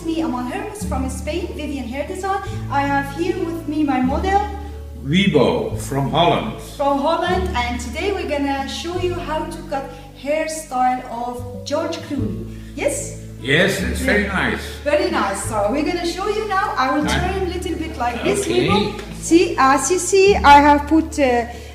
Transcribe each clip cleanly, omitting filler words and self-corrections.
me, Amal Hermuz from Spain, Vivyan Hair Design. I have here with me my model, Wibo from Holland. And today we're gonna show you how to cut hairstyle of George Clooney. Yes? Yes, it's very nice. Very nice. So we're gonna show you now. I will turn a little bit like this. Okay. See, as you see, I have put,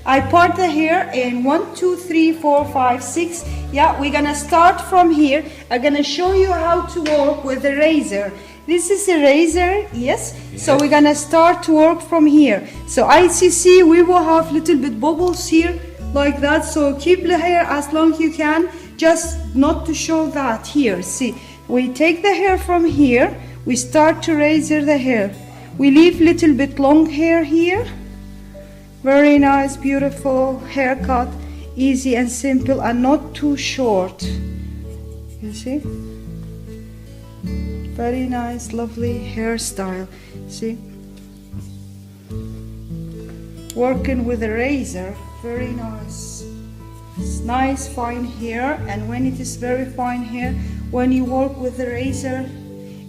I part the hair in 1, 2, 3, 4, 5, 6. Yeah, we're gonna start from here. I'm gonna show you how to work with the razor. This is a razor, yes. So we're gonna start to work from here. So as you see, we will have little bit bubbles here, like that. So keep the hair as long as you can, just not to show that here. See, we take the hair from here, we start to razor the hair. We leave little bit long hair here. Very nice, beautiful haircut, easy and simple and not too short. You see? Very nice, lovely hairstyle. See? Working with a razor, very nice. It's nice, fine hair, and when it is very fine hair, when you work with the razor,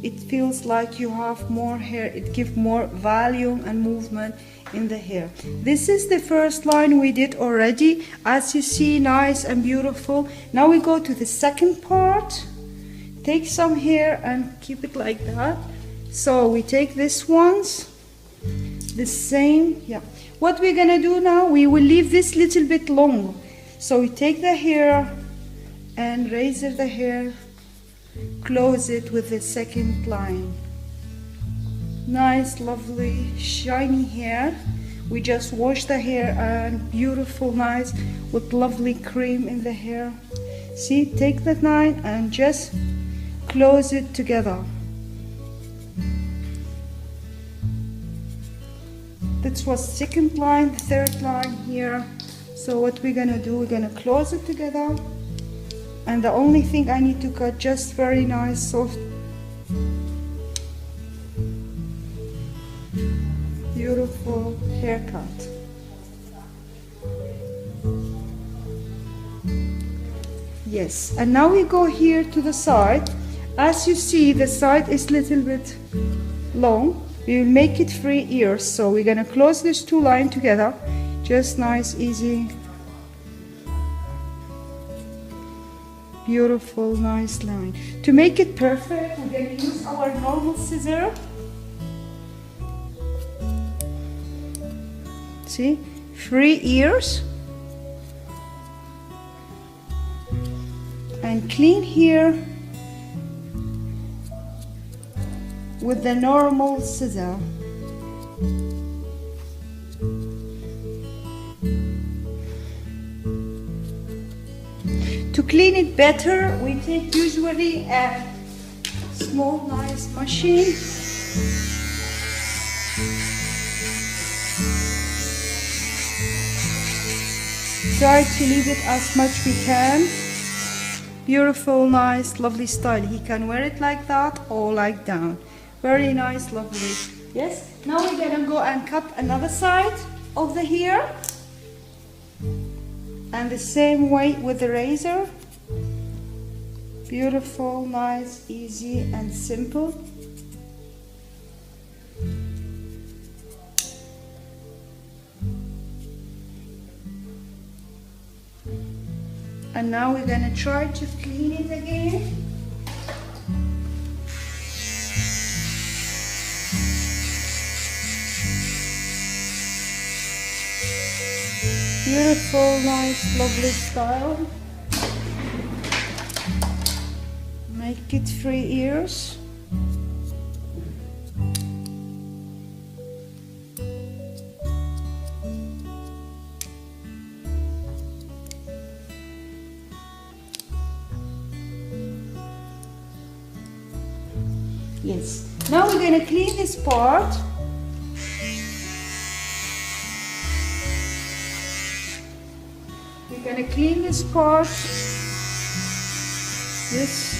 it feels like you have more hair. It gives more volume and movement in the hair. This is the first line we did already. As you see, nice and beautiful. Now we go to the second part. Take some hair and keep it like that. So we take this ones, the same. Yeah. What we're gonna do now, we will leave this little bit long. So we take the hair and razor the hair, close it with the second line. Nice, lovely, shiny hair. We just wash the hair and beautiful, nice, with lovely cream in the hair. See, take the line and just close it together. This was second line, third line here. So what we're gonna do, we're gonna close it together. And the only thing I need to cut, just very nice, soft, beautiful haircut. Yes, and now we go here to the side. As you see, the side is a little bit long. We will make it 3 ears. So we're gonna close these two lines together. Just nice, easy. Beautiful, nice line. To make it perfect, we're going to use our normal scissor. See, 3 ears. And clean here with the normal scissor. To clean it better, we take usually a small, nice machine. Try to leave it as much we can. Beautiful, nice, lovely style. He can wear it like that or like down. Very nice, lovely. Yes. Now we're gonna go and cut another side of the hair. And the same way with the razor. Beautiful, nice, easy and simple. And now we're gonna try to clean it again. Beautiful, nice, lovely style. Make it 3 ears. Yes. Now we're going to clean this part. We're going to clean this part. This,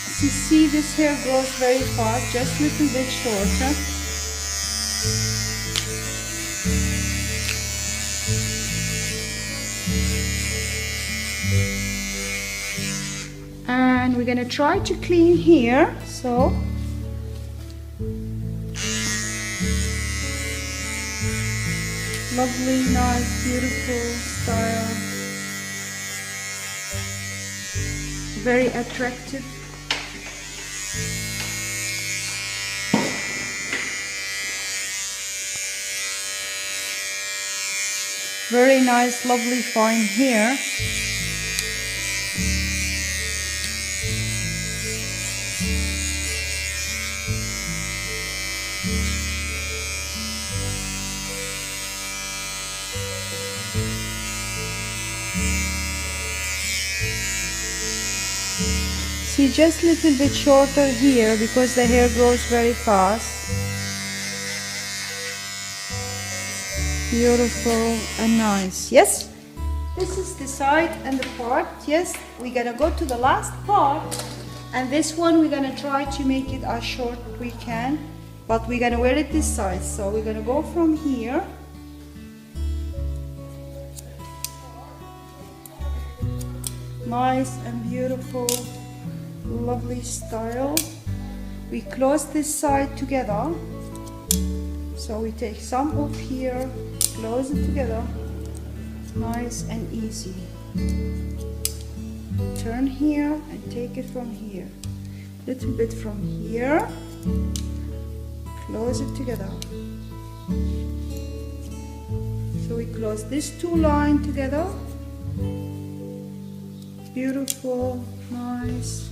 as you see, this hair grows very fast, just a little bit shorter. we're gonna try to clean here. So lovely, nice, beautiful style, very attractive. Very nice, lovely, fine hair. See, just a little bit shorter here because the hair grows very fast. Beautiful and nice. Yes, this is the side and the part. Yes, we're gonna go to the last part, and this one we're gonna try to make it as short as we can, but we're gonna wear it this side. So we're gonna go from here. Nice and beautiful, lovely style. We close this side together, so we take some off here, close it together, nice and easy. Turn here and take it from here, little bit from here, close it together. So we close these two lines together. Beautiful, nice.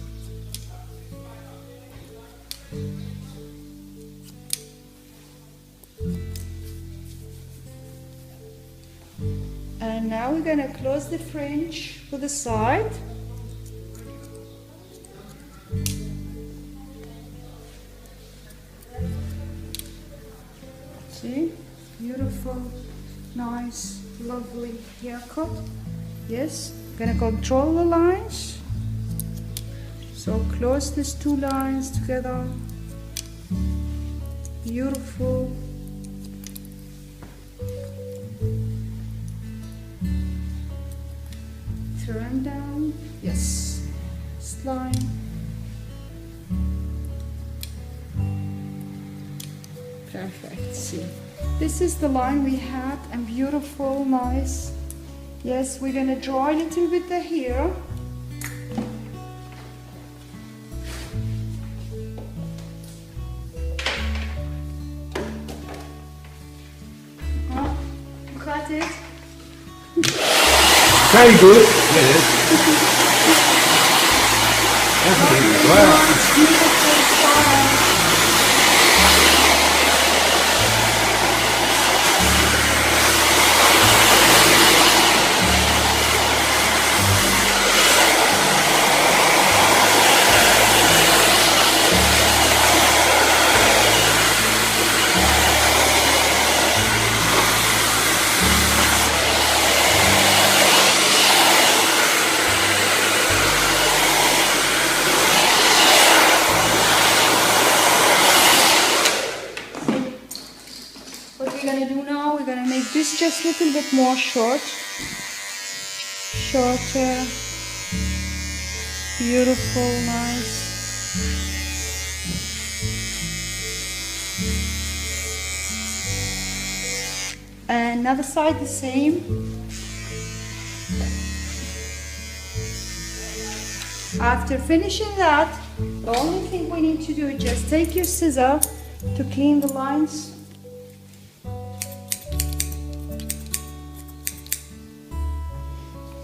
And now we're gonna close the fringe for the side. See, beautiful, nice, lovely haircut. Yes, gonna control the lines. So close these two lines together. Beautiful. Turn down. Yes. Slime. Perfect. See, this is the line we had, and beautiful, nice. Yes, we're gonna draw a little bit the hair. Cut it. Very good. Yes. Wow. Beautiful style. This just a little bit more shorter, beautiful, nice. And another side the same. After finishing that, the only thing we need to do is just take your scissor to clean the lines.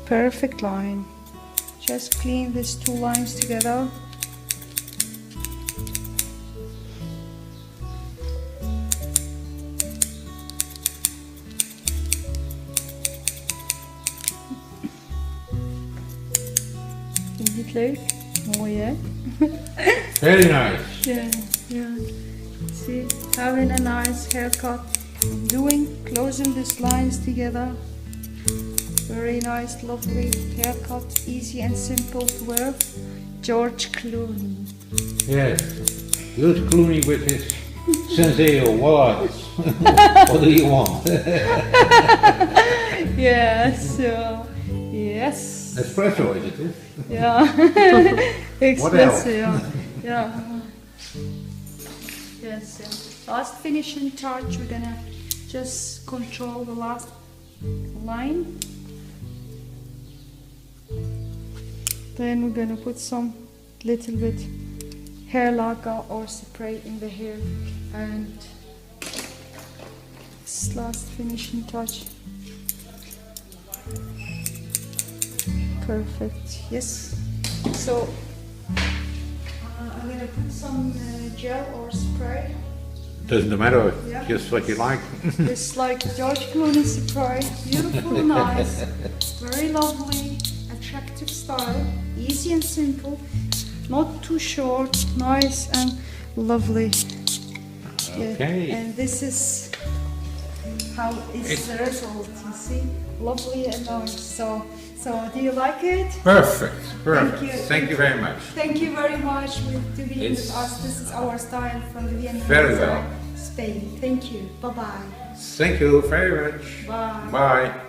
Perfect line. Just clean these two lines together. Is it like? Oh yeah. Very nice. Yeah, yeah. See, having a nice haircut. Closing these lines together. Very nice, lovely haircut, easy and simple to wear. George Clooney. Yes, George Clooney with his sensei awards. What do you want? Yes, yes. Espresso, is it? Yeah. What else? Espresso, yeah. Yes, yeah. Last finishing touch, we're gonna just control the last line. Then we're gonna put some little bit hair lacquer or spray in the hair, and this last finishing touch. Perfect. Yes. So I'm gonna put some gel or spray. Doesn't matter, Yeah. just what you like. It's like George Clooney spray. Beautiful, nice, very lovely, attractive style, easy and simple, not too short, nice and lovely. Yeah. Okay. And this is how is the result. You see, lovely and nice. So do you like it? Perfect, Thank you. Thank you very much. Thank you very much to be with It's us. This is our style from Vivyan, very well. Spain. Thank you. Bye bye. Thank you very much. Bye. Bye.